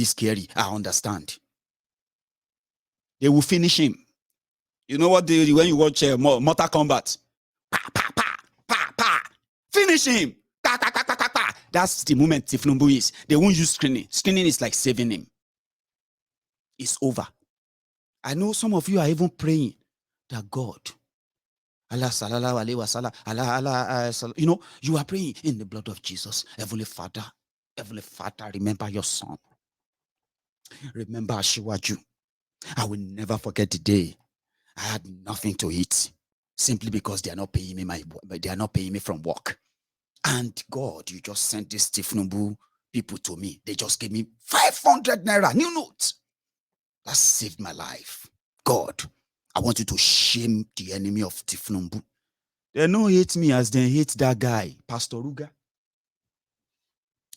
scary. I understand. They will finish him. You know what when you watch Mortal Kombat? Pa, pa, pa, pa, pa. Finish him. Ta, ta, ta, ta, ta, ta. That's the moment Tinubu is. They won't use screening. Screening is like saving him. It's over. I know some of you are even praying that God, Allah sallallahu alaihi wasallam, Allah, you know, you are praying in the blood of Jesus. Heavenly Father, remember your son. Remember Ashiwaju. I will never forget the day I had nothing to eat simply because they are not paying me from work. And God, you just sent this Tinubu people to me. They just gave me 500 naira new note. That saved my life. God, I want you to shame the enemy of Tinubu. They don't hate me as they hate that guy, Pastor Ruga.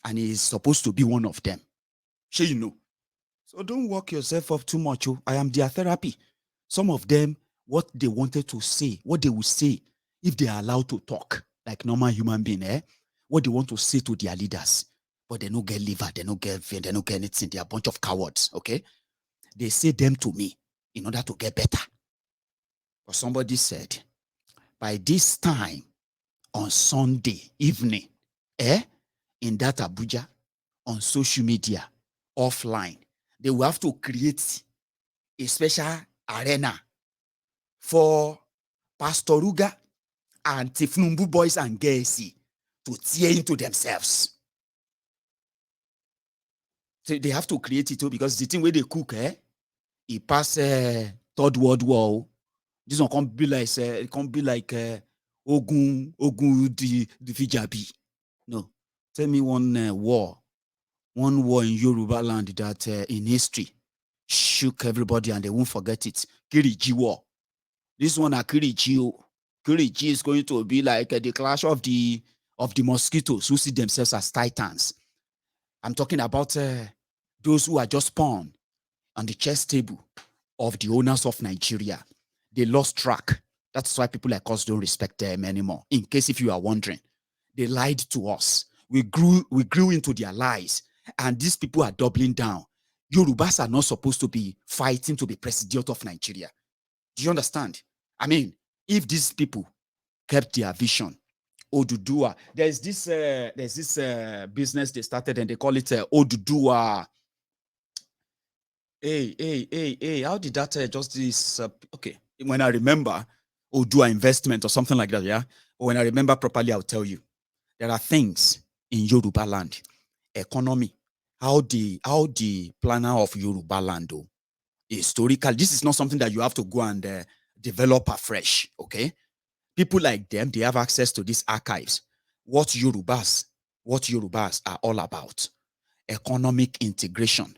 And he is supposed to be one of them. Sure, you know. So don't work yourself up too much. Oh. I am their therapy. Some of them, what they wanted to say, what they would say if they are allowed to talk like normal human being, what they want to say to their leaders, but they don't get liver, they don't get vein, they don't get anything. They are a bunch of cowards, okay? They say them to me in order to get better. But somebody said, by this time on Sunday evening, in that Abuja, on social media, offline, they will have to create a special arena for Pastor Ruga and Tinubu boys and girls to tear into themselves. So they have to create it too, because the thing where they cook, it pass Third World War. This one can't be like Ogun the Fijabi. No, tell me one war in Yoruba land that in history shook everybody and they won't forget it. Kiriji War. This one at Kiriji. Kiriji is going to be like the clash of the mosquitoes who see themselves as titans. I'm talking about those who are just spawned on the chess table of the owners of Nigeria. They lost track. That's why people like us don't respect them anymore. In case if you are wondering, they lied to us. We grew into their lies, and these people are doubling down. Yorubas are not supposed to be fighting to be president of Nigeria. Do you understand? I mean, if these people kept their vision, Odudua, there's this business they started and they call it Odudua. Hey, how did that just this? Okay, when I remember, Odua investment or something like that, yeah? But when I remember properly, I'll tell you. There are things in Yoruba land, economy, how the planner of Yoruba land, historical, this is not something that you have to go and develop afresh, okay? People like them, they have access to these archives. What Yorubas are all about. Economic integration,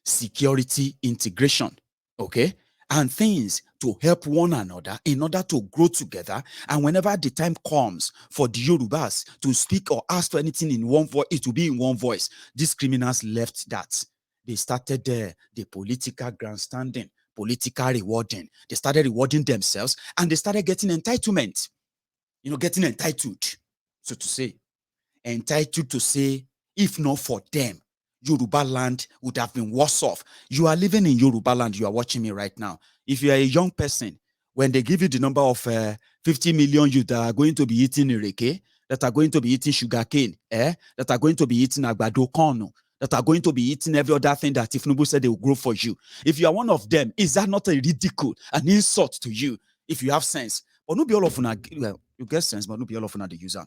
security integration, okay? And things to help one another in order to grow together. And whenever the time comes for the Yorubas to speak or ask for anything in one voice, it will be in one voice. These criminals left that. They started the political grandstanding, political rewarding. They started rewarding themselves and they started getting entitlement. You know, getting entitled, so to say. Entitled to say, if not for them, Yoruba land would have been worse off. You are living in Yoruba land. You are watching me right now. If you are a young person, when they give you the number of 50 million youth that are going to be eating ireke, that are going to be eating sugarcane, that are going to be eating agbado corn, that are going to be eating every other thing that Tinubu said they will grow for you. If you are one of them, is that not a ridicule, an insult to you if you have sense? But not be all of them, well, you get sense, but not be all of them the user.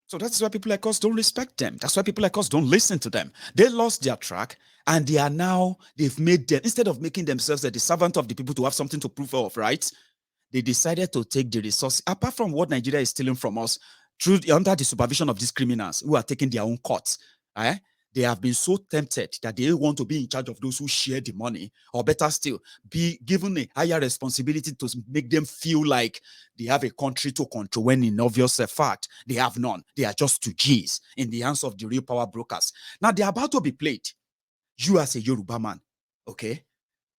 So that's why people like us don't respect them. That's why people like us don't listen to them. They lost their track and they've made them, instead of making themselves the servant of the people to have something to prove of, right? They decided to take the resource, apart from what Nigeria is stealing from us, under the supervision of these criminals who are taking their own cuts. They have been so tempted that they want to be in charge of those who share the money, or better still, be given a higher responsibility to make them feel like they have a country to control, when in obvious fact, they have none. They are just 2Gs in the hands of the real power brokers. Now, they're about to be played. You as a Yoruba man, okay?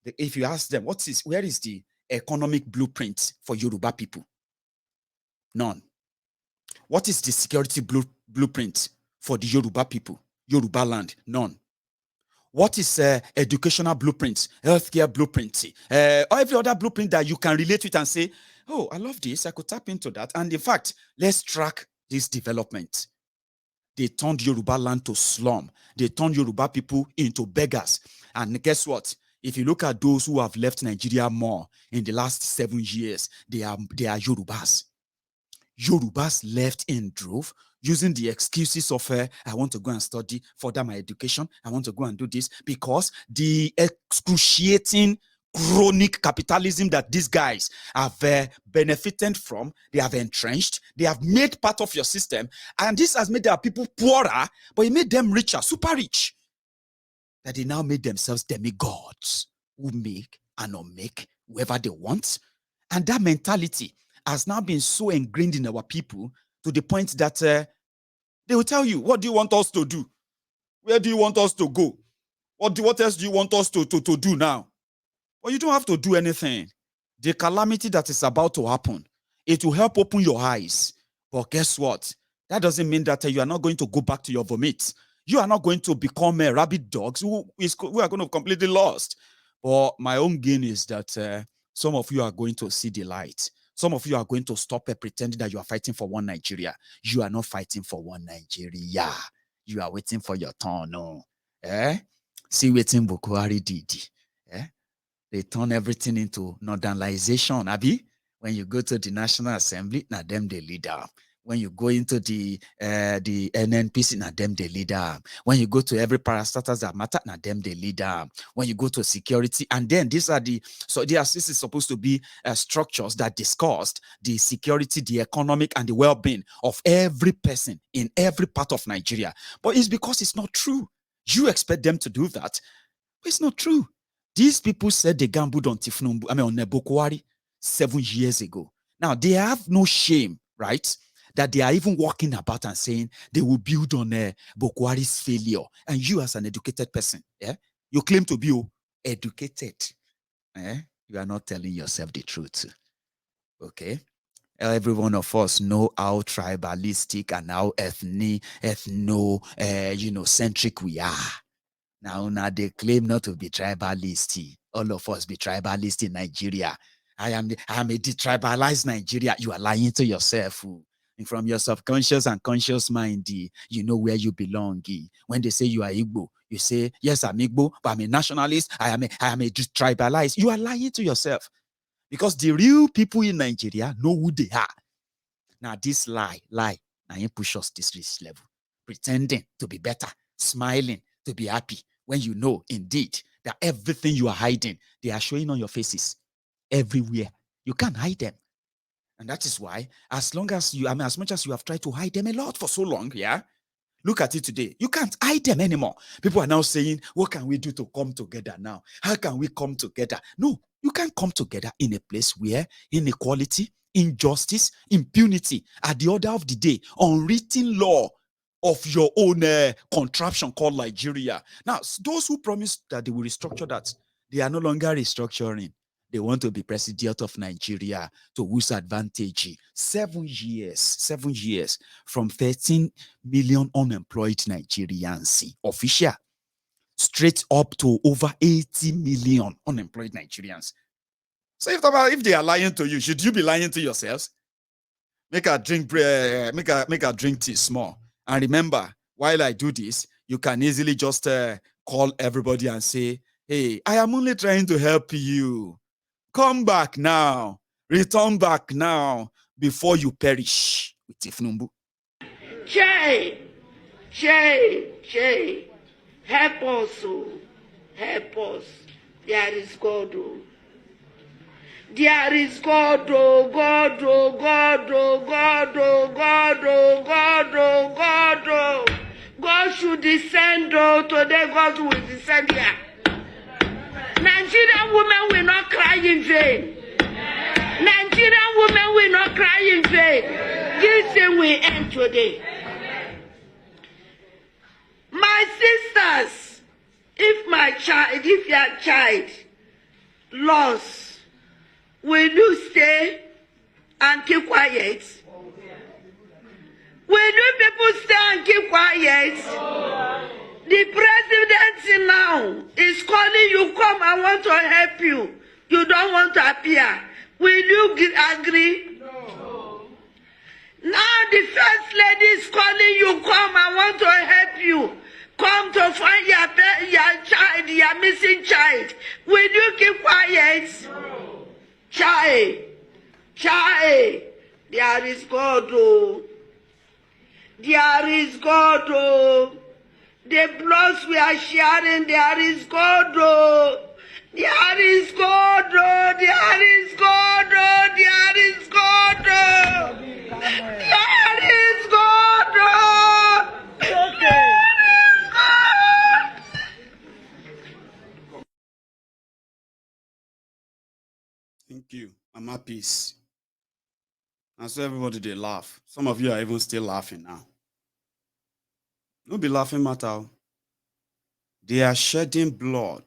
If you ask them, where is the economic blueprint for Yoruba people? None. What is the security blueprint for the Yoruba people, Yoruba land? None. What is educational blueprint, healthcare blueprint, or every other blueprint that you can relate with and say, oh, I love this, I could tap into that. And in fact, let's track this development. They turned Yoruba land to slum. They turned Yoruba people into beggars. And guess what? If you look at those who have left Nigeria more in the last 7 years, they are Yorubas. Yorubas left in drove, using the excuses of, I want to go and study, further my education, I want to go and do this, because the excruciating chronic capitalism that these guys have benefited from, they have entrenched, they have made part of your system, and this has made their people poorer, but it made them richer, super rich, that they now made themselves demigods who make and unmake whoever they want. And that mentality has now been so ingrained in our people to the point that they will tell you, what do you want us to do? Where do you want us to go? What else do you want us to do now? Well, you don't have to do anything. The calamity that is about to happen, it will help open your eyes. But guess what? That doesn't mean that you are not going to go back to your vomit. You are not going to become rabid dogs who are going to completely lost. But my own gain is that some of you are going to see the light. Some of you are going to stop pretending that you are fighting for one Nigeria. You are not fighting for one Nigeria. You are waiting for your turn. No. See waiting Buhari did. They turn everything into northernization. Abi, when you go to the National Assembly, now them the leader. When you go into the NNPC, now them the leader. When you go to every parastatals that matter, now them the leader. When you go to security, and then these are this is supposed to be structures that discussed the security, the economic, and the well-being of every person in every part of Nigeria. But it's because it's not true. You expect them to do that, but it's not true. These people said they gambled on Tinubu, on Buhari 7 years ago. Now, they have no shame, right? That they are even walking about and saying they will build on Buhari's failure. And you, as an educated person, you claim to be educated. You are not telling yourself the truth. Okay? Every one of us know how tribalistic and how ethno-centric we are. Now they claim not to be tribalist. All of us be tribalist in Nigeria. I am a detribalized Nigeria. You are lying to yourself. And from your subconscious and conscious mind, you know where you belong. When they say you are Igbo, you say, yes, I'm Igbo, but I'm a nationalist. I am a detribalized. You are lying to yourself. Because the real people in Nigeria know who they are. Now this lie, now you push us this level. Pretending to be better, smiling, to be happy, when you know indeed that everything you are hiding, they are showing on your faces everywhere. You can't hide them. And that is why, as much as you have tried to hide them a lot for so long, look at it today. You can't hide them anymore. People are now saying, what can we do to come together now? How can we come together? No, you can't come together in a place where inequality, injustice, impunity at the order of the day, unwritten law of your own contraption called Nigeria. Now, those who promised that they will restructure that, they are no longer restructuring. They want to be president of Nigeria to whose advantage? 7 years from 13 million unemployed Nigerians, official, straight up to over 80 million unemployed Nigerians. So if they are lying to you, should you be lying to yourselves? Make a drink tea small. And remember, while I do this, you can easily just call everybody and say, hey, I am only trying to help you. Come back now. Return back now before you perish with Tinubu. Shay. Help us, help us. There is God. There is God, God. God should descend, today God will descend here. Nigerian women will not cry in vain. Nigerian women will not cry in vain. This thing will end today. My sisters, if your child lost, will you stay and keep quiet? Will you people stay and keep quiet? The president now is calling you, come, I want to help you. You don't want to appear. Will you agree? No. Now the first lady is calling you, come, I want to help you. Come to find your child, your missing child. Will you keep quiet? No. Child, there is God, oh. There is God, oh. The bloods we are sharing, there is God, oh. There is God, oh. There is God, oh. There is God, oh. There is God, oh. Okay. Thank you. Mama Peace. And so everybody they laugh. Some of you are even still laughing now. Don't be laughing, matter. They are shedding blood.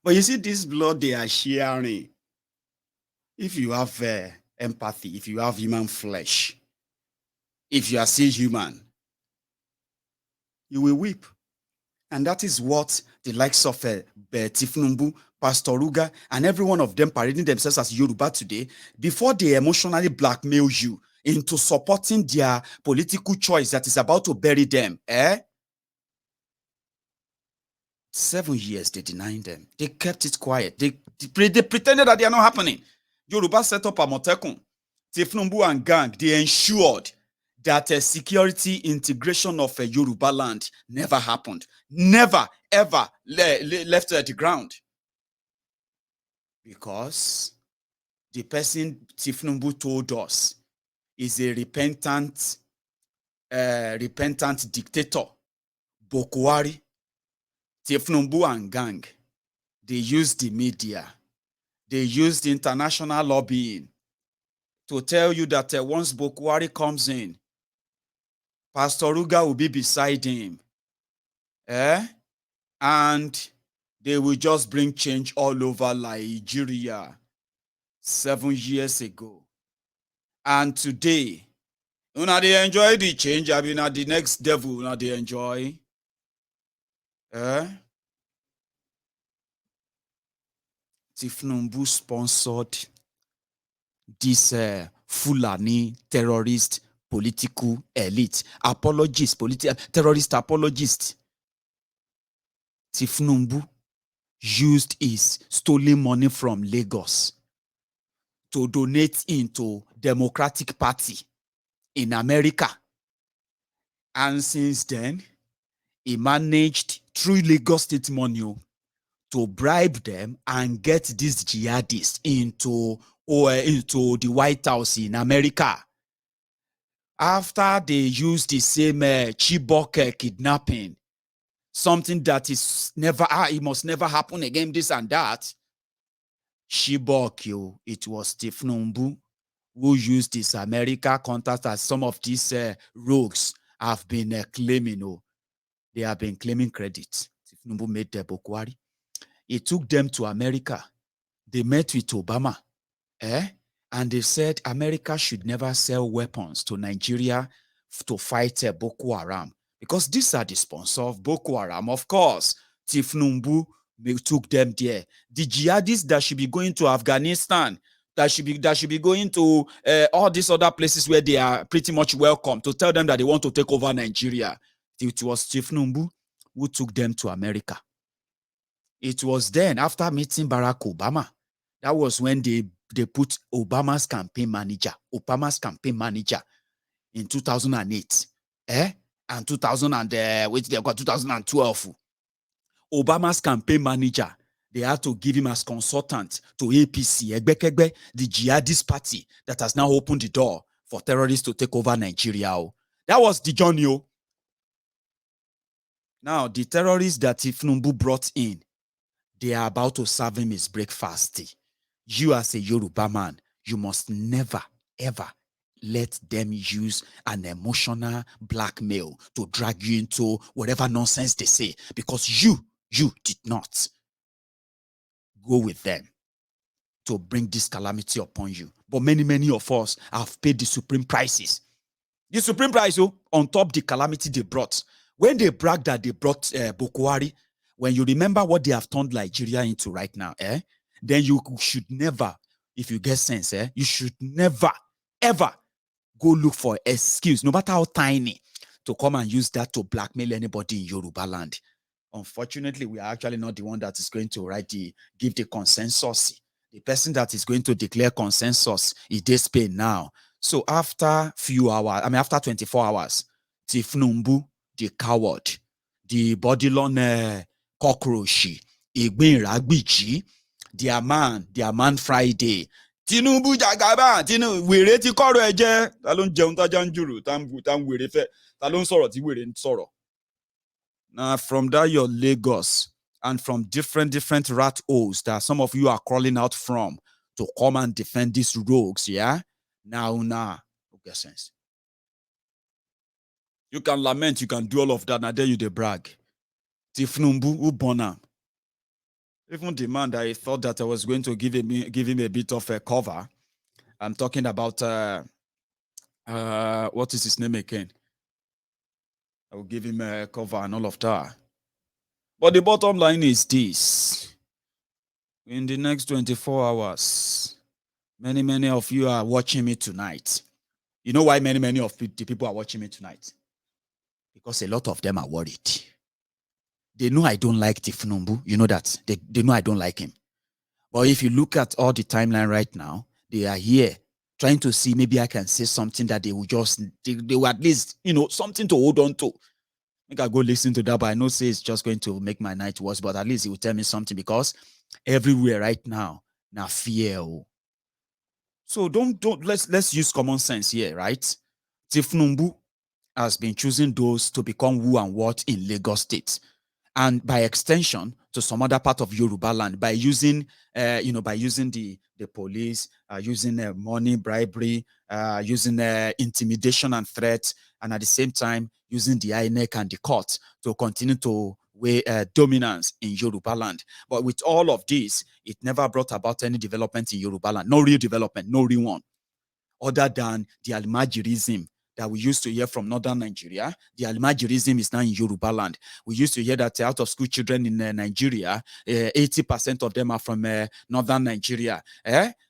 But you see, this blood they are sharing. If you have empathy, if you have human flesh, if you are still human, you will weep. And that is what the likes of Tinubu, Pastor Ruga, and every one of them parading themselves as Yoruba today, before they emotionally blackmail you into supporting their political choice that is about to bury them. 7 years, they denied them. They kept it quiet. They pretended that they are not happening. Yoruba set up a Motekun. Tinubu and gang, they ensured that security integration of Yoruba land never happened. Never, ever left the ground. Because the person Tinubu told us is a repentant dictator, Buhari. Tinubu and gang, they used the media, they used international lobbying to tell you that once Buhari comes in, Pastor Ruga will be beside him. And they will just bring change all over Nigeria 7 years ago. And today, they enjoy the change. I mean, the next devil, they enjoy. Tinubu sponsored this Fulani terrorist political elite, terrorist apologist. Tinubu used his stolen money from Lagos to donate into Democratic Party in America. And since then, he managed through Lagos State money to bribe them and get these jihadists into the White House in America. After they used the same Chibok kidnapping, something that is never, it must never happen again, this and that. Chibok, it was Tinubu who used this America contact, as some of these rogues have been claiming. They have been claiming credit. Tinubu made the Buhari. He took them to America. They met with Obama. And they said America should never sell weapons to Nigeria to fight Boko Haram, because these are the sponsors of Boko Haram. Of course, Tinubu took them there. The jihadists that should be going to Afghanistan, that should be going to all these other places where they are pretty much welcome, to tell them that they want to take over Nigeria. It was Tinubu who took them to America. It was then, after meeting Barack Obama, that was when they put Obama's campaign manager in 2008. And 2012. Obama's campaign manager, they had to give him as consultant to APC, Egbekegbe, the jihadist party that has now opened the door for terrorists to take over Nigeria. That was the journey. Now, the terrorists that Tinubu brought in, they are about to serve him his breakfast. You, as a Yoruba man, you must never, ever let them use an emotional blackmail to drag you into whatever nonsense they say, because you did not go with them to bring this calamity upon you. But many, many of us have paid the supreme prices. The supreme price, on top the calamity they brought. When they brag that they brought Buhari, when you remember what they have turned Nigeria into right now, then you should never, if you get sense, you should never, ever go look for excuse, no matter how tiny, to come and use that to blackmail anybody in Yoruba land. Unfortunately, we are actually not the one that is going to give the consensus. The person that is going to declare consensus is this Spain now. So after few hours, after 24 hours, Tinubu, the coward, the bodilon cockroachy, Igbin Ragbichi, their man Friday, Tinubu Jagaba, Tinubu, wèrè ti kọ́rọ̀ ẹ jẹ́, ta ló ń jẹun tájá ń jùrù, tá ń wèrè fẹ́, ta ló ń sọ̀rọ̀ tí wèrè ń sọ̀rọ̀. Now, from that, your Lagos, and from different rat holes that some of you are crawling out from to come and defend these rogues, yeah? Now, okay, sense. You can lament, you can do all of that, now there you they brag. Tifnumbu Ubona. Even the man that I thought that I was going to give him a bit of a cover. I'm talking about what is his name again? I will give him a cover and all of that. But the bottom line is this. In the next 24 hours, many of you are watching me tonight. You know why many of the people are watching me tonight? Because a lot of them are worried. They know I don't like Tifnumbu. You know that. They know I don't like him. But if you look at all the timeline right now, they are here trying to see maybe I can say something that they will they will at least, something to hold on to. I think I'll go listen to that, but I know say it's just going to make my night worse, but at least it will tell me something, because everywhere right now, fear. So let's use common sense here, right? Tifnumbu has been choosing those to become who and what in Lagos State, and by extension to some other part of Yoruba land, by using the police, using money, bribery, using intimidation and threat, and at the same time using the INEC and the court to continue to weigh dominance in Yoruba land. But with all of this, it never brought about any development in Yoruba land. No real development, no real one, other than the Almajirism that we used to hear from northern Nigeria. The Almajirism is now in Yoruba land. We used to hear that out of school children in Nigeria, 80% of them are from northern Nigeria.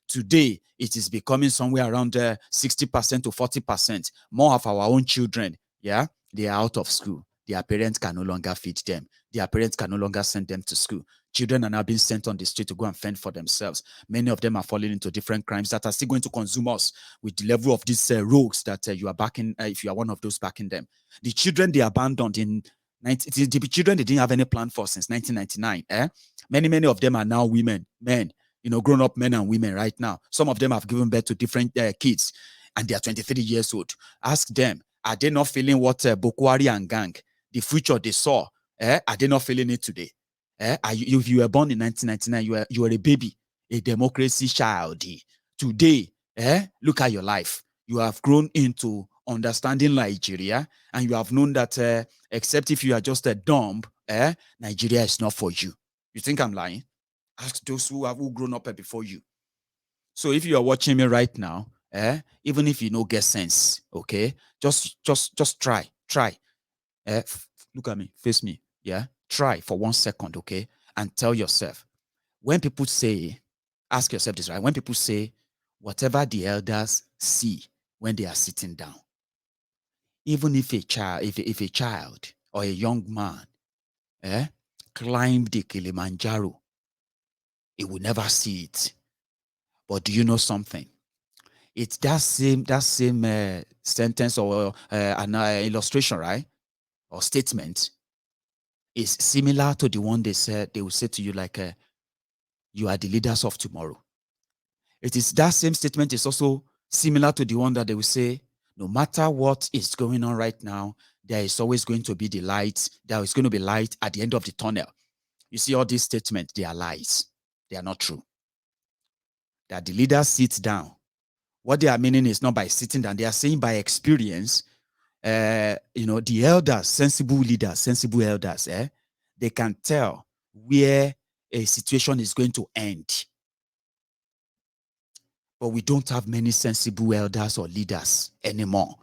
Today, it is becoming somewhere around 60% to 40%. More of our own children, they are out of school. Their parents can no longer feed them. Their parents can no longer send them to school. Children are now being sent on the street to go and fend for themselves. Many of them are falling into different crimes that are still going to consume us with the level of these rogues that you are backing, if you are one of those backing them. The children they abandoned the children they didn't have any plan for since 1999. Many of them are now men, grown-up men and women right now. Some of them have given birth to different kids, and they are 23 years old. Ask them, are they not feeling what Buhari and gang, the future they saw, are they not feeling it today? If you were born in 1999, you were a baby, a democracy child. Today, look at your life. You have grown into understanding Nigeria, and you have known that except if you are just a dumb, Nigeria is not for you. You think I'm lying? Ask those who have grown up before you. So if you are watching me right now, even if you know get sense, okay, just try. Look at me, face me, try for 1 second, okay, and tell yourself, when people say, ask yourself this, right? When people say, whatever the elders see when they are sitting down, even if a child or a young man climb the Kilimanjaro, he will never see it. But do you know something? It's that same sentence or an illustration, right? Or statement is similar to the one they will say to you, like, you are the leaders of tomorrow. It is that same statement is also similar to the one that they will say, no matter what is going on right now, there is always going to be the light. There is going to be light at the end of the tunnel. You see, all these statements, they are lies. They are not true. That the leaders sit down. What they are meaning is not by sitting down. They are saying by experience, the elders, sensible leaders, sensible elders, they can tell where a situation is going to end. But we don't have many sensible elders or leaders anymore.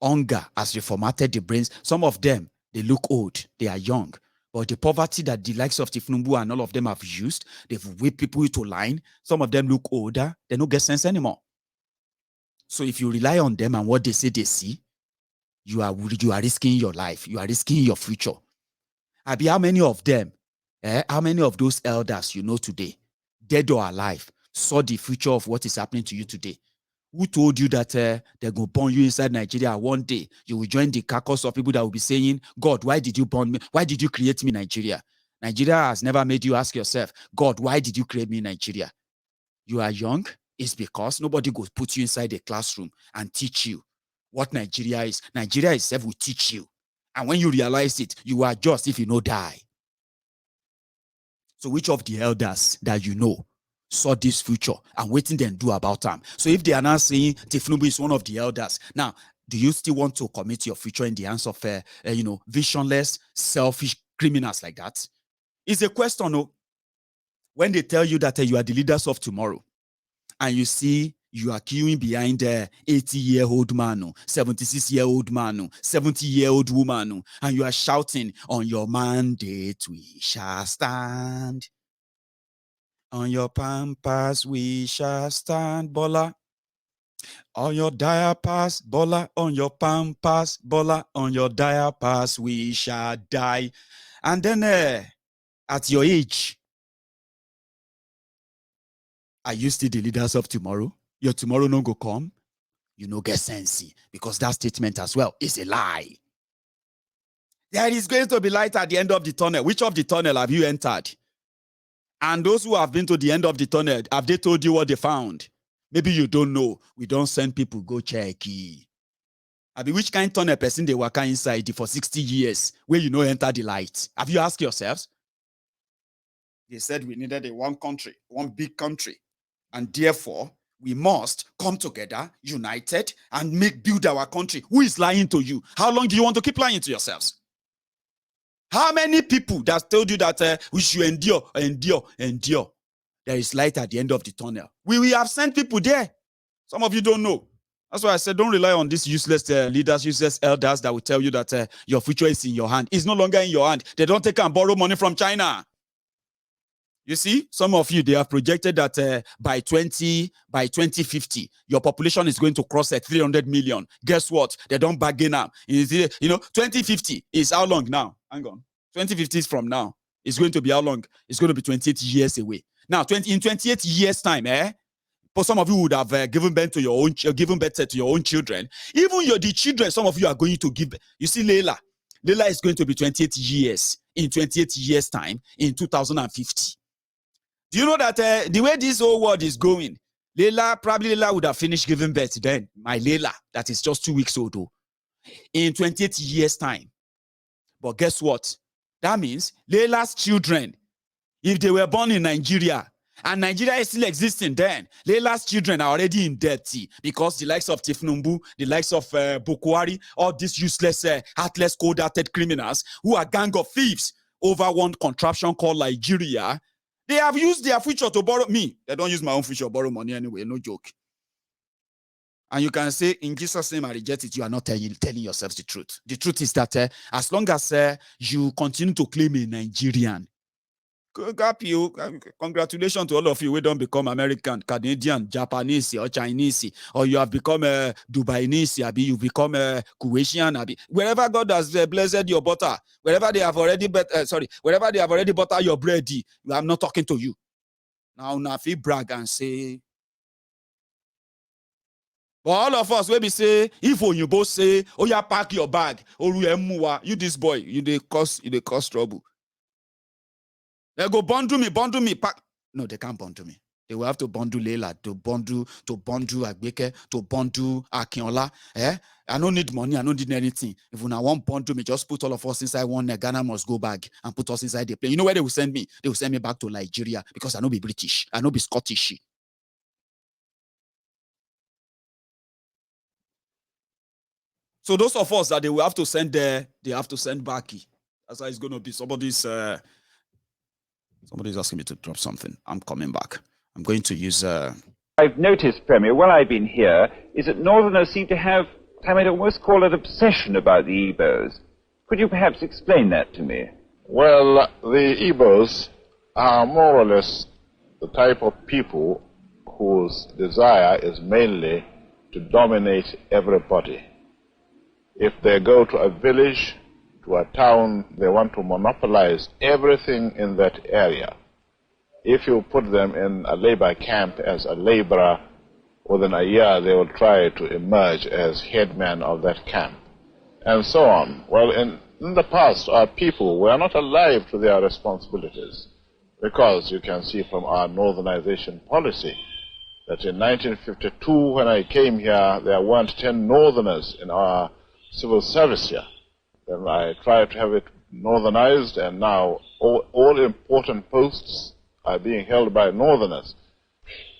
Hunger has reformatted the brains. Some of them, they look old, they are young. But the poverty that the likes of Tinubu and all of them have used, they've whipped people into line. Some of them look older, they don't get sense anymore. So if you rely on them and what they say they see, you are risking your life. You are risking your future. Abi, how many of them, how many of those elders you know today, dead or alive, saw the future of what is happening to you today? Who told you that they're going to burn you inside Nigeria one day? You will join the carcass of people that will be saying, God, why did you burn me? Why did you create me in Nigeria? Nigeria has never made you ask yourself, God, why did you create me in Nigeria? You are young. It's because nobody goes put you inside a classroom and teach you what Nigeria is. Nigeria itself will teach you. And when you realize it, you adjust if you know die. So which of the elders that you know saw this future and waiting then do about them? So if they are now saying Tinubu is one of the elders, now, do you still want to commit your future in the hands of, visionless, selfish criminals like that? It's a question, when they tell you that you are the leaders of tomorrow, and you see you are queuing behind a 80-year-old man, 76-year-old man, 70-year-old woman, and you are shouting, on your mandate we shall stand. On your pampas we shall stand, Bola. On your diapers, Bola. On your pampas, Bola. On your diapers we shall die. And then at your age, are you still the leaders of tomorrow? Your tomorrow no go come? You no get sensey, because that statement as well is a lie. There is going to be light at the end of the tunnel. Which of the tunnel have you entered? And those who have been to the end of the tunnel, have they told you what they found? Maybe you don't know. We don't send people go check. I mean, which kind of tunnel person they work inside for 60 years where you know enter the light? Have you asked yourselves? They said we needed a one country, one big country. And therefore, we must come together, united, and build our country. Who is lying to you? How long do you want to keep lying to yourselves? How many people that told you that we should endure? There is light at the end of the tunnel. We have sent people there. Some of you don't know. That's why I said don't rely on these useless leaders, useless elders that will tell you that your future is in your hand. It's no longer in your hand. They don't take and borrow money from China. You see, some of you, they have projected that by 2050, your population is going to cross 300 million. Guess what? They don't bargain up. 2050 is how long now? Hang on. 2050 is from now. It's going to be how long? It's going to be 28 years away. Now, in 28 years' time, for some of you would have given birth to your own children. Even the children, some of you are going to give. You see, Leila is going to be 28 years in 28 years' time in 2050. Do you know that the way this whole world is going, Leila would have finished giving birth then. My Leila, that is just 2 weeks old, in 28 years' time. But guess what? That means Leila's children, if they were born in Nigeria, and Nigeria is still existing then, Leila's children are already in debt because the likes of Tinubu, the likes of Buhari, all these useless, heartless, cold-hearted criminals who are gang of thieves over one contraption called Nigeria, they have used their future to borrow me. They don't use my own future to borrow money anyway, no joke. And you can say, in Jesus' name, I reject it. You are not telling yourselves the truth. The truth is that as long as you continue to claim a Nigerian, congratulations to all of you who don't become American, Canadian, Japanese, or Chinese, or you have become Dubainese, you become Kuwaitian, wherever God has blessed your butter, wherever they have already butter your bread, I'm not talking to you. Now, if you brag and say, but all of us, we say, if you both say, oh yeah, pack your bag, you this boy, you cause trouble. They go bundle me, pack. No, they can't bundle me. They will have to bundle Leila, to bundle Agbeke, to bundle Akinola. I don't need money, I don't need anything. If you now want bundle me, just put all of us inside one. Ghana must go back and put us inside the plane. You know where they will send me? They will send me back to Nigeria because I know be British, I know be Scottish. So those of us that they will have to send there, they have to send back. That's how it's going to be. Somebody's asking me to drop something. I'm coming back. I'm going to use... I've noticed, Premier, while I've been here, is that Northerners seem to have I might almost call it obsession about the Igbos. Could you perhaps explain that to me? Well, the Igbos are more or less the type of people whose desire is mainly to dominate everybody. If they go to a village, to a town, they want to monopolize everything in that area. If you put them in a labor camp as a laborer, within a year they will try to emerge as headman of that camp, and so on. Well, in the past, our people were not alive to their responsibilities, because you can see from our northernization policy that in 1952, when I came here, there weren't 10 northerners in our civil service here. Then I tried to have it northernized, and now all important posts are being held by northerners.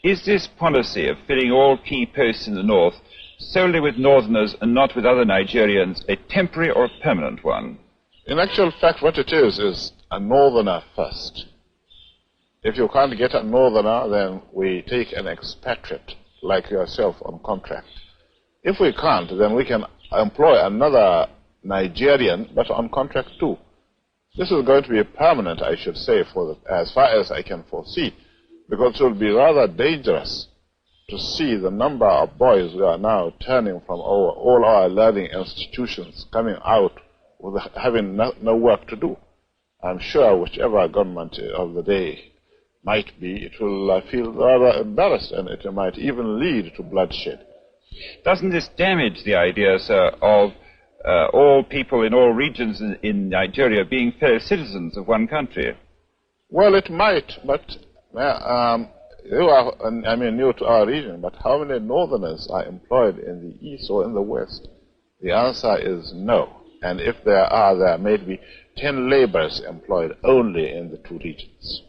Is this policy of filling all key posts in the north solely with northerners and not with other Nigerians a temporary or a permanent one? In actual fact, what it is a northerner first. If you can't get a northerner, then we take an expatriate like yourself on contract. If we can't, then we can employ another Nigerian, but on contract too. This is going to be permanent, I should say, as far as I can foresee, because it will be rather dangerous to see the number of boys who are now turning from all our learning institutions coming out with having no work to do. I'm sure whichever government of the day might be, it will feel rather embarrassed, and it might even lead to bloodshed. Doesn't this damage the idea, sir, of all people in all regions in Nigeria being fellow citizens of one country? Well, it might, but you are, new to our region, but how many northerners are employed in the east or in the west? The answer is no. And if there are, there may be 10 laborers employed only in the two regions.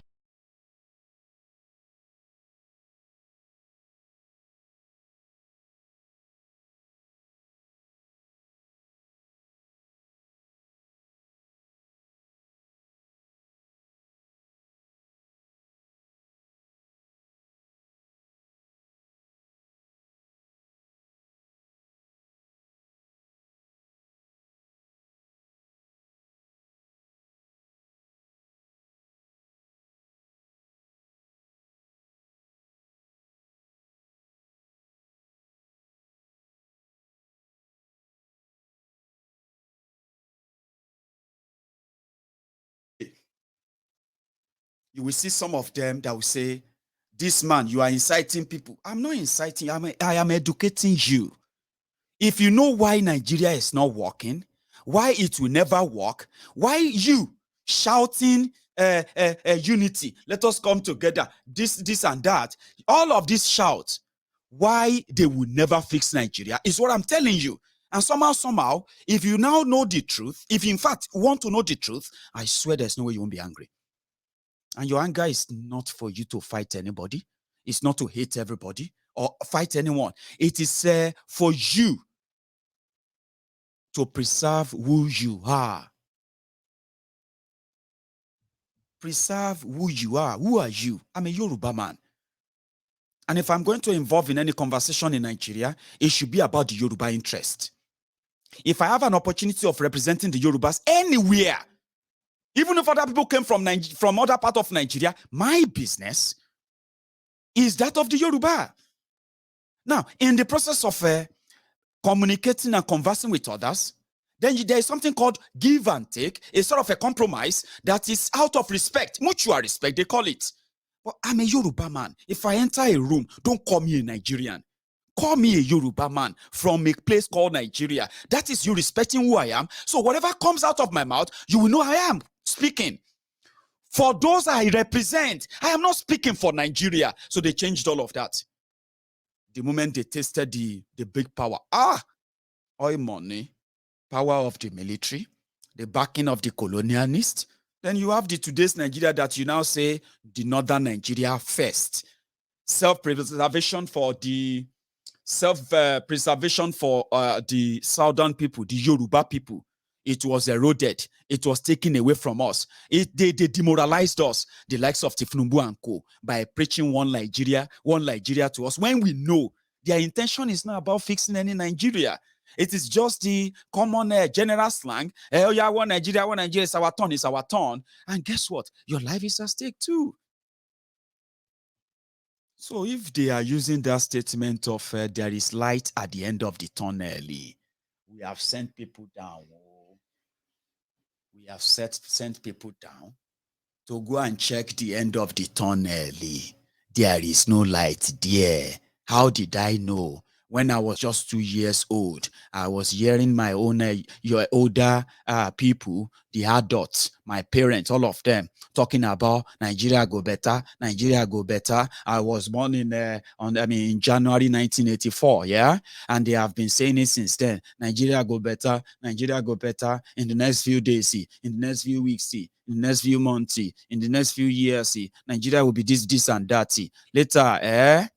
You will see some of them that will say, this man, you are inciting people. I'm not inciting, I am educating you. If you know why Nigeria is not working, why it will never work, why you shouting unity, let us come together, this and that, all of these shouts, why they will never fix Nigeria is what I'm telling you. And somehow, if you now know the truth, if you in fact want to know the truth, I swear there's no way you won't be angry. And your anger is not for you to fight anybody. It's not to hate everybody or fight anyone. It is for you to preserve who you are. Preserve who you are. Who are you? I'm a Yoruba man. And if I'm going to involve in any conversation in Nigeria, it should be about the Yoruba interest. If I have an opportunity of representing the Yorubas anywhere, even if other people came from other part of Nigeria, my business is that of the Yoruba. Now, in the process of communicating and conversing with others, then there is something called give and take, a sort of a compromise that is out of respect, mutual respect, they call it. But I'm a Yoruba man. If I enter a room, don't call me a Nigerian. Call me a Yoruba man from a place called Nigeria. That is you respecting who I am. So whatever comes out of my mouth, you will know I am speaking for those I represent. I am not speaking for Nigeria. So they changed all of that. The moment they tasted the big power, oil money, power of the military, the backing of the colonialists, then you have the today's Nigeria that you now say the northern Nigeria first. Self-preservation for the southern people, the Yoruba people. It was eroded. It was taken away from us. They demoralized us, the likes of Tinubu and Co., by preaching one Nigeria to us, when we know their intention is not about fixing any Nigeria. It is just the common general slang. Oh yeah, one Nigeria, it's our turn, it's our turn. And guess what? Your life is at stake too. So if they are using that statement of there is light at the end of the tunnel, we have sent people down. We have sent people down to go and check the end of the tunnel. There is no light there. How did I know? When I was just 2 years old, I was hearing my own, your older people, the adults, my parents, all of them talking about Nigeria go better, Nigeria go better. I was born in January 1984, yeah, and they have been saying it since then. Nigeria go better, Nigeria go better in the next few days, in the next few weeks, in the next few months, in the next few years. Nigeria will be this and that. Later,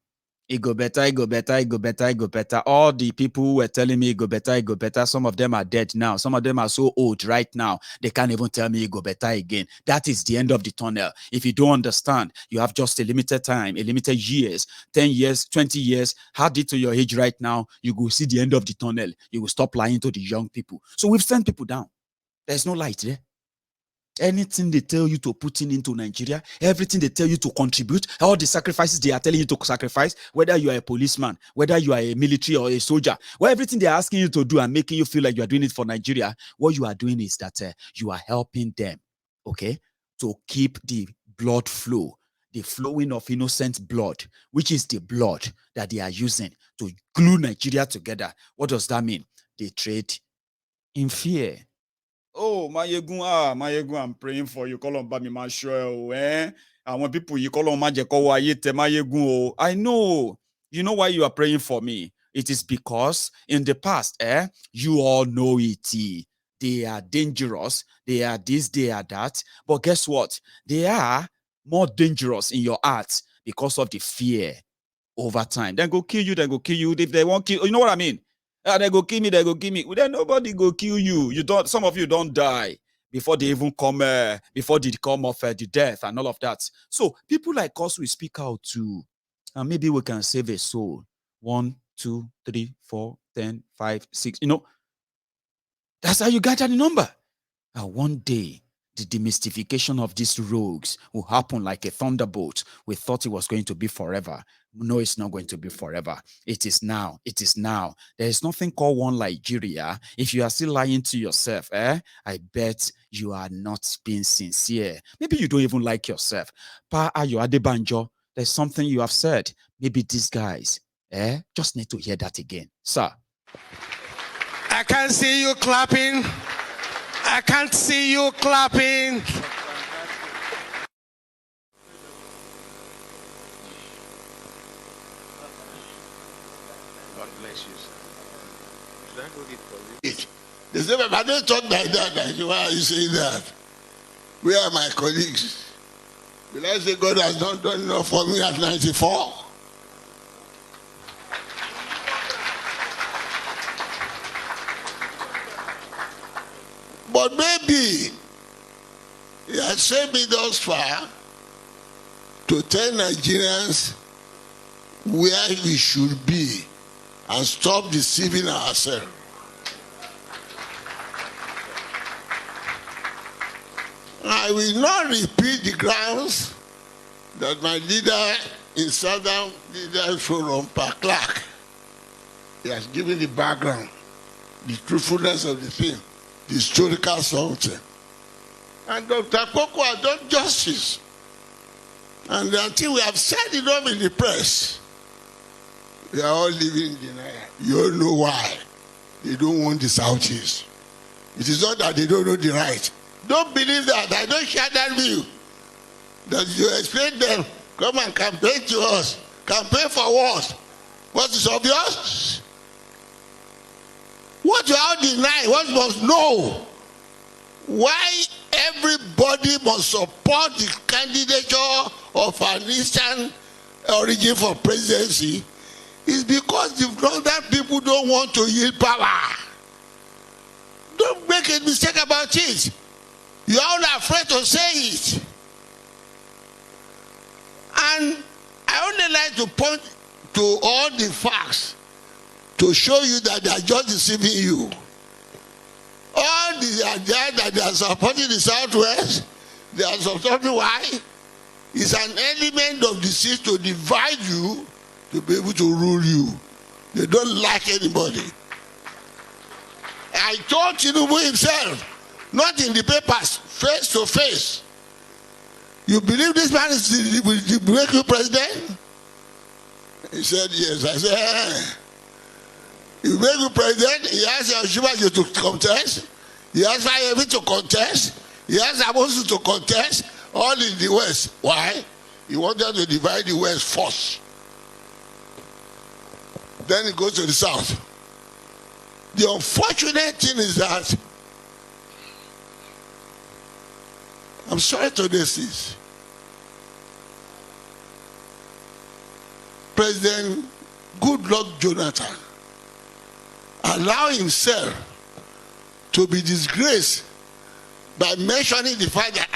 it go better, it go better, it go better, it go better. All the people who were telling me it go better, it go better, some of them are dead now. Some of them are so old right now, they can't even tell me it go better again. That is the end of the tunnel. If you don't understand, you have just a limited time, a limited years, 10 years, 20 years. Add it to your age right now, you will see the end of the tunnel. You will stop lying to the young people. So we've sent people down. There's no light there. Anything they tell you to put into Nigeria, everything they tell you to contribute, all the sacrifices they are telling you to sacrifice, whether you are a policeman, whether you are a military or a soldier, well, everything they are asking you to do and making you feel like you are doing it for Nigeria, what you are doing is that you are helping them, okay, to keep the blood flow, the flowing of innocent blood, which is the blood that they are using to glue Nigeria together. What does that mean? They trade in fear. Oh, Mayegun, I'm praying for you. Call on Bami Masho, eh? I want people you call on Mayegun. I know. You know why you are praying for me? It is because in the past, you all know it. They are dangerous. They are this, they are that. But guess what? They are more dangerous in your heart because of the fear over time. Then go kill you, then go kill you. If they won't kill, you know what I mean? They go kill me, they go kill me. Well, then nobody go kill you. You don't. Some of you don't die before they even come, before they come of the death and all of that. So people like us, we speak out too. And maybe we can save a soul. 1, 2, 3, 4, 10, 5, 6. You know, that's how you gather the number. And one day, the demystification of these rogues will happen like a thunderbolt. We thought it was going to be forever. No, it's not going to be forever. It is now. It is now. There is nothing called one Nigeria. If you are still lying to yourself, I bet you are not being sincere. Maybe you don't even like yourself. Pa Ayo Adebanjo, there's something you have said. Maybe these guys, just need to hear that again. Sir. I can't see you clapping. I can't see you clapping. God bless you, sir. Should I go get police? They say, but I don't talk like that. Why are you saying that? Where are my colleagues? Will I say God has not done enough for me at 94? But maybe he has sent me thus far to tell Nigerians where we should be and stop deceiving ourselves. I will not repeat the grounds that my leader in Southern Leaders Forum, Per Clark, he has given the background, the truthfulness of the thing, the historical something. And Dr. Koko has done justice. And until we have said enough in the press, we are all living in denial. You all know why. They don't want the Southeast. It is not that they don't know the right. Don't believe that. I don't share that view. That you explain them, come and campaign to us. Campaign for what? What is obvious? What you all deny, what you must know. Why everybody must support the candidature of an Eastern origin for presidency is because the northern people don't want to yield power. Don't make a mistake about it. You are all afraid to say it. And I only like to point to all the facts to show you that they are just deceiving you. All the idea that they are supporting the Southwest, they are supporting why? It's an element of deceit to divide you, to be able to rule you. They don't like anybody. I told Tinubu himself, not in the papers, face to face. You believe this man is the breakthrough president? He said, yes. I said, you breakthrough president, he asked Yoruba to contest, he asked Fayebi to contest, he asked Abosu to contest, all in the West. Why? He wanted to divide the West first. Then he goes to the South. The unfortunate thing is that, I'm sorry to this is, President Goodluck Jonathan allowed himself to be disgraced by mentioning the fact that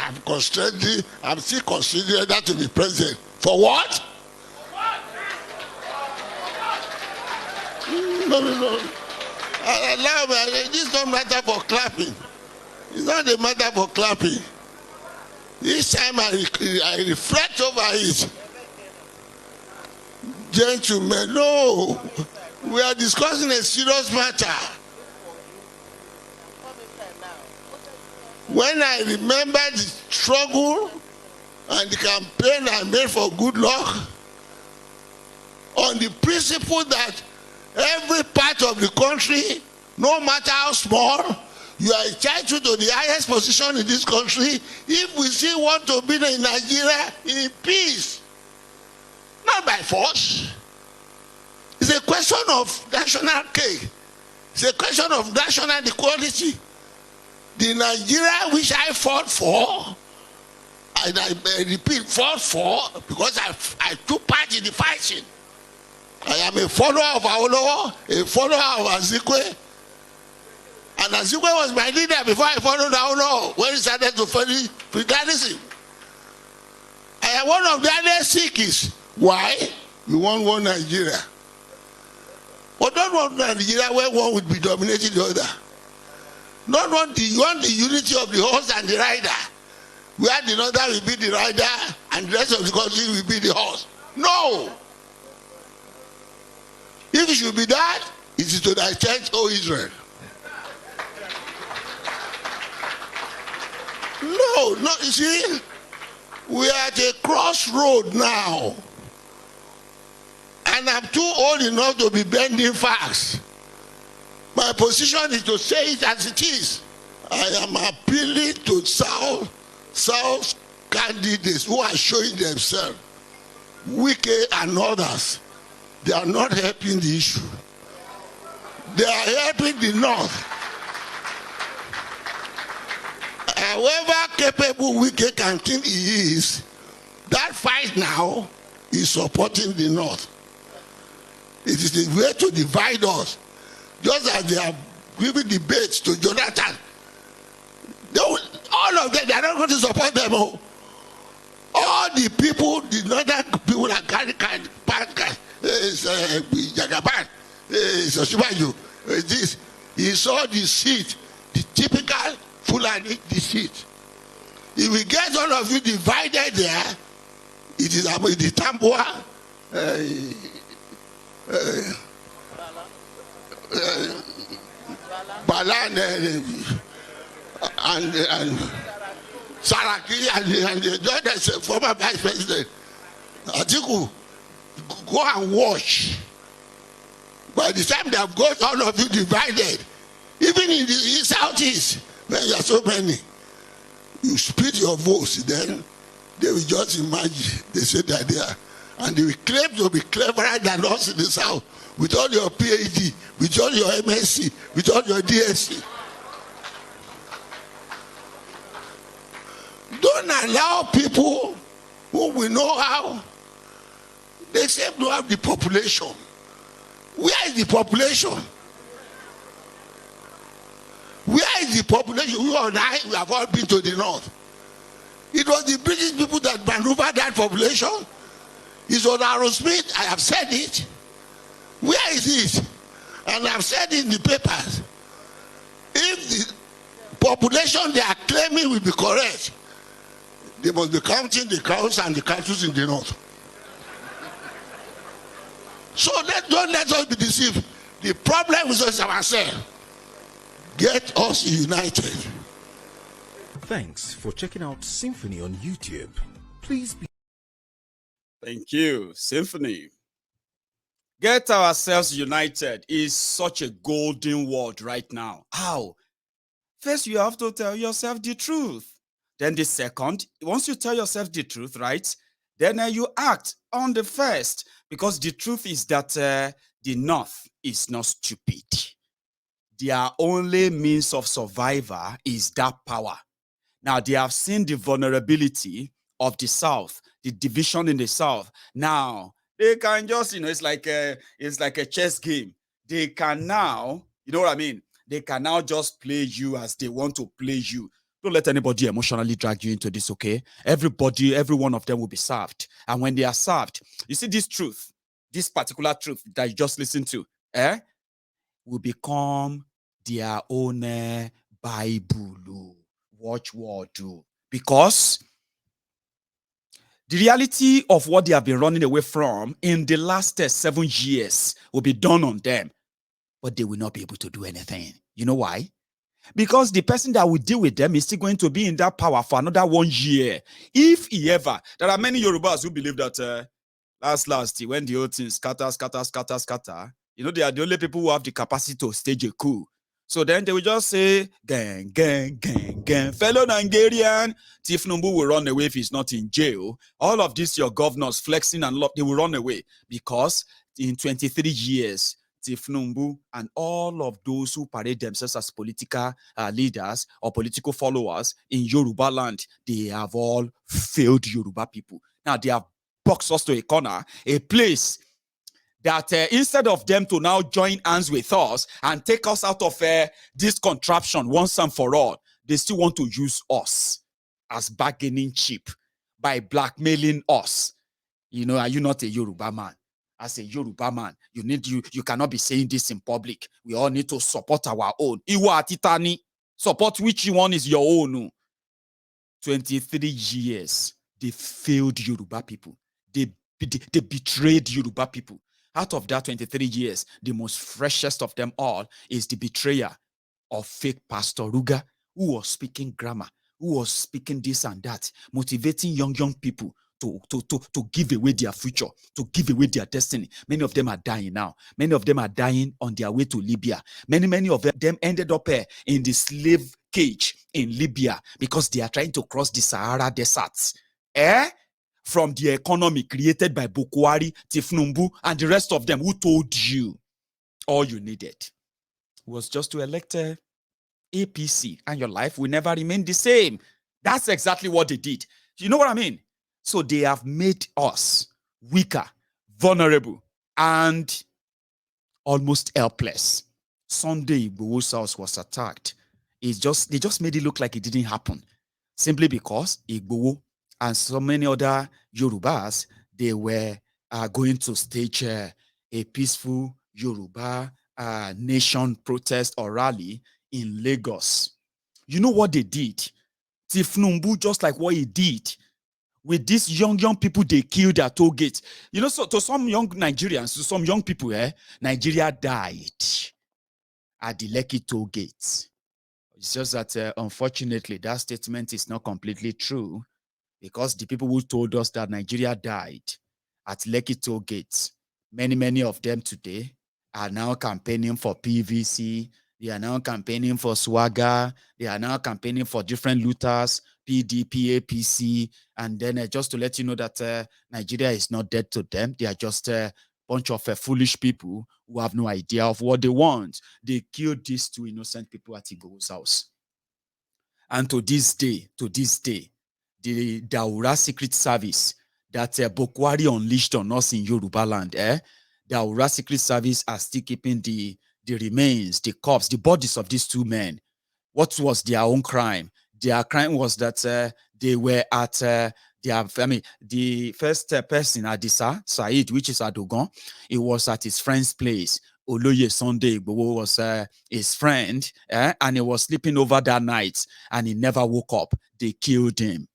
I'm still considering that to be president. For what? No. Allow me. This is not a matter for clapping. It's not a matter for clapping. This time I reflect over it. Gentlemen, no. We are discussing a serious matter. When I remember the struggle and the campaign I made for Goodluck, on the principle that every part of the country, no matter how small, you are entitled to the highest position in this country if we still want to be in Nigeria in peace. Not by force. It's a question of national cake. It's a question of national equality. The Nigeria which I fought for, and I repeat, fought for, because I took part in the fighting. I am a follower of Awolowo, a follower of Azikwe. And Azikwe was my leader before I followed Awolowo, when he started to follow feudalism. I am one of the earliest Sikhs. Why? We want one Nigeria. But don't want Nigeria where one would be dominating the other. Not want you want the unity of the horse and the rider, where the northern will be the rider and the rest of the country will be the horse. No! If it should be that, it is to thy church, O Israel. No, you see, we are at a crossroad now. And I'm too old enough to be bending facts. My position is to say it as it is. I am appealing to South candidates who are showing themselves, Wike and others. They are not helping the issue. They are helping the North. However capable Wike can think he is, that fight now is supporting the North. It is the way to divide us. Just as they are giving debates to Jonathan. All of them, they are not going to support them. All the people, the northern people that carry Jagaban, this, he saw the seat, the typical Fulani deceit. If we get all of you divided there, it is about the Tambua, Balan and Saraki and the judge, former vice president. Atiku, go and watch. By the time they have got all of you divided, even in the southeast, where there are so many, you split your votes, then they will just imagine, they say that they are, and they will claim to be cleverer than us in the south, with all your PhD, with all your MSc, with all your DSc. Don't allow people who we know how, they seem to have the population. Where is the population? Where is the population? You and I, we have all been to the north. It was the British people that maneuvered that population. It was Aaron Smith, I have said it. Where is it? And I've said in the papers, if the population they are claiming will be correct, they must be counting the cows and the cattle in the north. So don't let us be deceived. The problem is us ourselves. Get us united. Thanks for checking out Symphony on YouTube. Please be. Thank you, Symphony. Get ourselves united is such a golden word right now. How? First, you have to tell yourself the truth. Then the second, once you tell yourself the truth, right? Then you act on the first. Because the truth is that the North is not stupid. Their only means of survival is that power. Now, they have seen the vulnerability of the South, the division in the South. Now, they can just, it's like a chess game. They can now, you know what I mean? They can now just play you as they want to play you. Don't let anybody emotionally drag you into this, okay? Everybody, every one of them will be served. And when they are served, you see this truth, this particular truth that you just listened to, will become their own Bible. Watch what do. Because the reality of what they have been running away from in the last 7 years will be done on them. But they will not be able to do anything. You know why? Because the person that will deal with them is still going to be in that power for another 1 year. If he ever, there are many Yorubas who believe that last, when the whole thing scatter, they are the only people who have the capacity to stage a coup. So then they will just say, gang, fellow Nigerian, Tinubu will run away if he's not in jail. All of this, your governors flexing and they will run away because in 23 years, Tinubu and all of those who parade themselves as political leaders or political followers in Yoruba land, they have all failed Yoruba people. Now they have boxed us to a corner, a place that instead of them to now join hands with us and take us out of this contraption once and for all, they still want to use us as bargaining chip by blackmailing us. Are you not a Yoruba man? As a Yoruba man, you cannot be saying this in public. We all need to support our own. Iwa Titani, support which one is your own. 23 years, they failed Yoruba people. They betrayed Yoruba people. Out of that 23 years, the most freshest of them all is the betrayer of fake Pastor Ruga, who was speaking grammar, who was speaking this and that, motivating young people to give away their future, to give away their destiny. Many of them are dying now. Many of them are dying on their way to Libya. Many of them ended up in the slave cage in Libya because they are trying to cross the Sahara deserts. From the economy created by Buhari, Tinubu, and the rest of them who told you all you needed was just to elect APC and your life will never remain the same. That's exactly what they did. You know what I mean? So they have made us weaker, vulnerable, and almost helpless. Sunday, Igboho's house was attacked. They just made it look like it didn't happen. Simply because Igboho and so many other Yorubas, they were going to stage a peaceful Yoruba nation protest or rally in Lagos. You know what they did? Tinubu, just like what he did with these young people they killed at toll gate. So to some young Nigerians, to some young people, Nigeria died at the Lekki toll gate. It's just that unfortunately, that statement is not completely true because the people who told us that Nigeria died at Lekki toll gate, many of them today are now campaigning for PVC. They are now campaigning for Swagger. They are now campaigning for different looters, PDP, APC. And then just to let you know that Nigeria is not dead to them. They are just a bunch of foolish people who have no idea of what they want. They killed these two innocent people at Igboho's house. And to this day, the Daura Secret Service that Buhari unleashed on us in Yoruba land, the Daura Secret Service are still keeping the remains, the corpse, the bodies of these two men. What was their own crime? Their crime was that they were at the first person, Adisa Said, which is Adogon, he was at his friend's place, Oloye Sunday Igboho was his friend, and he was sleeping over that night, and he never woke up. They killed him.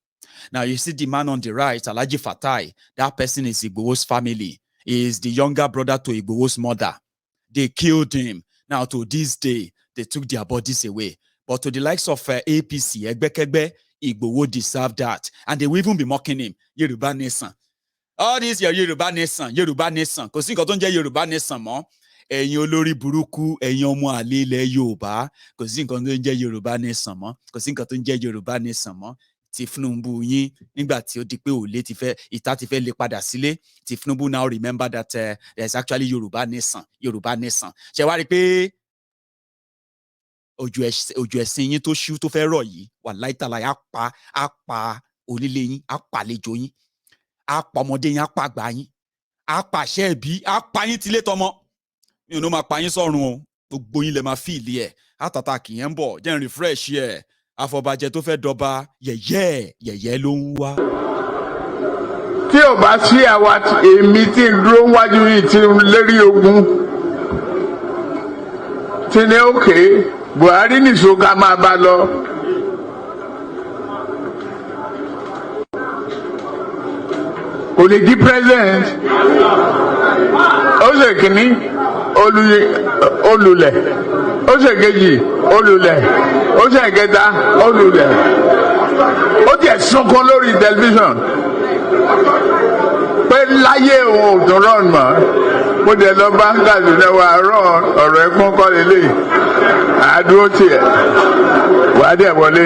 Now, you see the man on the right, Alhaji Fatai, that person is Igboho's family. He is the younger brother to Igboho's mother. They killed him. Now, to this day, they took their bodies away. But to the likes of APC, Egbekegbe, Igboho deserve that. And they will even be mocking him. Yoruba Nation. All this your Yoruba Nation, Yoruba Nation. Kò sí nǹkan tó ń jẹ́ Yoruba Nation mọ́. Ẹ̀yin olórí burúkú, ẹ̀yin ọmọ àlè ilẹ̀ Yorùbá. Kò sí nǹkan tó ń jẹ́ Yoruba Nation mọ́. Kò sí nǹkan tó ń jẹ́ Yoruba Nation mọ́. Tinubu yín nígbà tí ó di pé òlé ti fẹ́ ìta ti fẹ́ lè padà sílé. Tinubu now remember that there's actually Yoruba Nation. Ṣé wá rí pé ojú ẹ̀sìn yín tó ṣú tó fẹ́ rọ̀ yìí wà láìtàlá á pa onílé yín, á pa àlejò yín, á pa ọmọdé yín, á pa àgbà yín, á pa àṣẹ ẹbí, á pa yín tilé tọmọ. Mi ò ní máa pa yín sọ́run o, gbogbo yín lè máa fi ìlé ẹ̀, àtàtà kì í ń bọ̀, jẹ́ n refresh ẹ̀. Àfọ̀bàjẹ́ tó fẹ́ dọba yẹ̀yẹ́ ló ń wá. Tí ò bá sí àwa èmi tí ń dúró wájú yìí tí ń lérí ogun tí ní òkè Buhari nìṣó ká máa bá lọ. Kò lè di president. Ó ṣe kìíní olùlẹ̀, ó ṣe kejì olùlẹ̀, ó ṣe kẹta olùlẹ̀. Ó tiẹ̀ sunkún lórí tẹlifíṣàn pé láyé òun ò tún rán mọ́. Mo dẹ̀ lọ bá Gàdúnà wa rán ọ̀rọ̀ ẹ̀kún kọ́ lélẹ̀. Àdúró tiẹ̀ wàá dẹ̀ wọlé.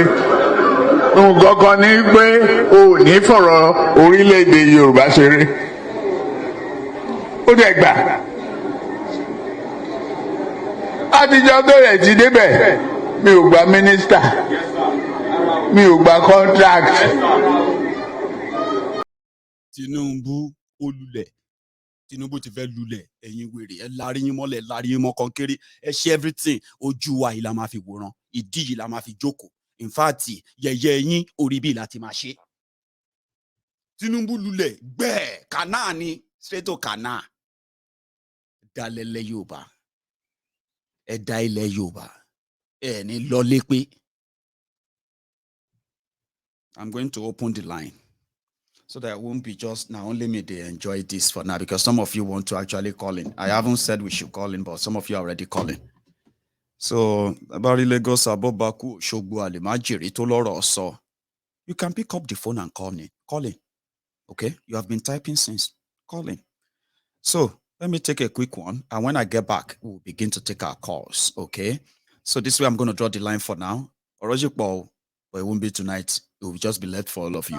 Nǹkan kan ní pé o ò ní fọ̀rọ̀ orílẹ̀-èdè Yorùbá ṣeré. Ó dẹ̀ gbà. Àtijọ́ tó rẹ̀ ti débẹ̀, mi ò gba mínísítà, mi ò gba contract. Tinubu olùlẹ̀, Tinubu ti fẹ́ lulẹ̀, ẹ̀yin wèrè, ẹ lárí yín mọ́lẹ̀, lárí yín mọ́ kankéré, ẹ ṣe everything, ojú wa yìí la máa fi wòran, ìdí yìí la máa fi jókòó. In fact, yẹ̀yẹ́ yín orí bí láti máa ṣe. Tinubu lulẹ̀ gbẹ́ẹ̀ kànáà ni straight to kànáà. Dalẹ̀lẹ̀ Yorùbá. Ẹ̀dá ilẹ̀ Yorùbá. Ẹ ní lọlé pé. I'm going to open the line so that it won't be just now only me they enjoy this for now, because some of you want to actually call in. I haven't said we should call in, but some of you are already calling. So, about Lagos, Abobaku, Shogbu, Alimajiri, Toloro, so you can pick up the phone and call in. Okay? You have been typing since. Call in. So, let me take a quick one. And when I get back, we'll begin to take our calls. Okay? So, this way I'm going to draw the line for now. Orojipo, but it won't be tonight. It will just be left for all of you.